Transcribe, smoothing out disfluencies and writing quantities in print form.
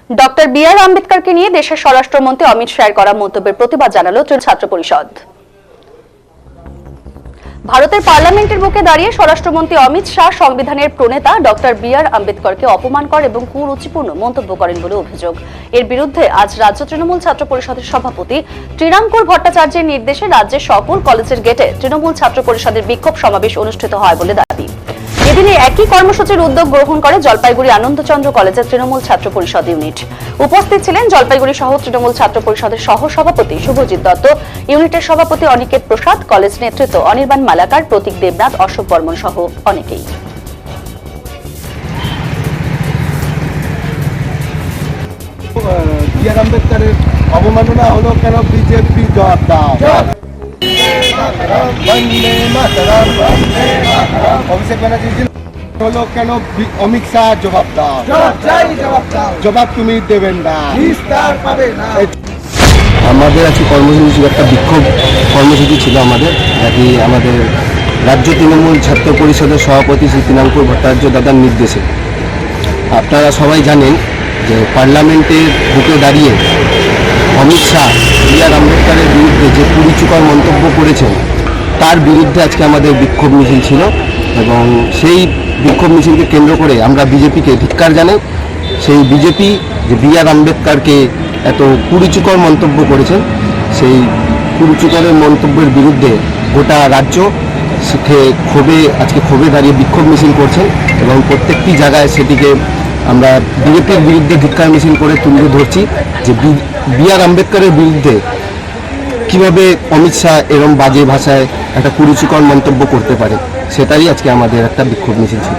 Doctor B আর আম্বেদকরকে নিয়ে দেশের স্বরাষ্ট্রমন্ত্রী অমিত শাহের করা মন্তব্যের প্রতিবাদ জানালো ছাত্র পরিষদ। ভারতের পার্লামেন্টের বুকে দাঁড়িয়ে স্বরাষ্ট্রমন্ত্রী অমিত শাহ সংবিধানের প্রণেতা ডক্টর বি আর আম্বেদকরকে অপমান করেন এবং কুরুচিপূর্ণ মন্তব্য করেন বলে অভিযোগ। এর বিরুদ্ধে আজ রাজ্য তৃণমূল ছাত্র পরিষদের সভাপতি ত্রিনাঙ্কুর ভট্টাচার্যের নির্দেশে রাজ্যের সকল কলেজের গেটে তৃণমূল ছাত্র পরিষদের বিক্ষোভ সমাবেশ অনুষ্ঠিত হয় বলে দাবি। এদিনে একই কর্মসূচির উদ্যোগ গ্রহণ করে জলপাইগুড়ি আনন্দচন্দ্র কলেজের তৃণমূল ছাত্র পরিষদ ইউনিট। উপস্থিত ছিলেন জলপাইগুড়ি সহ তৃণমূল ছাত্র পরিষদের সহ সভাপতি শুভজিৎ দত্ত, ইউনিটের সভাপতি অনিকেত প্রসাদ, কলেজ নেতৃত্ব অনির্বাণ মালাকার, প্রতীক দেবনাথ, অশোক বর্মন সহ অনেকেই। বি আর আম্বেদকরের অবমাননা হলো কেন? বিজেপি জবাব দাও। অভিষেক ব্যানার্জি হলো কেন? অমিত শাহ জবাব দাও। জবাব তুমি দেবেন না। আমাদের আজকে কর্মসূচি একটা বিক্ষোভ কর্মসূচি ছিল আমাদের, যাতে আমাদের রাজ্য তৃণমূল ছাত্র পরিষদের সভাপতি শ্রী ত্রিনাঙ্কুর ভট্টাচার্য দাদার নির্দেশে। আপনারা সবাই জানেন যে পার্লামেন্টের বুকে দাঁড়িয়ে অমিত শাহ বি আর আম্বেদকরের বিরুদ্ধে যে কুরুচিকর মন্তব্য করেছেন তার বিরুদ্ধে আজকে আমাদের বিক্ষোভ মিছিল ছিল এবং সেই বিক্ষোভ মিছিলকে কেন্দ্র করে আমরা বিজেপিকে ধিক্কার জানাই। সেই বিজেপি যে বি আর আম্বেদকরকে এত কুরুচিকর মন্তব্য করেছেন, সেই কুরুচিকরের মন্তব্যের বিরুদ্ধে গোটা রাজ্য আজকে ক্ষোভে দাঁড়িয়ে বিক্ষোভ মিছিল করছেন এবং প্রত্যেকটি জায়গায় সেটিকে আমরা বিজেপির বিরুদ্ধে ধিক্কার মিছিল করে তুলে ধরছি যে বি আর আম্বেদকরের বিরুদ্ধে কিভাবে অমিত শাহ এরম বাজে ভাষায় একটা কুরুচিকর মন্তব্য করতে পারে, সেটাই আজকে আমাদের একটা বিক্ষোভ মিছিল ছিল।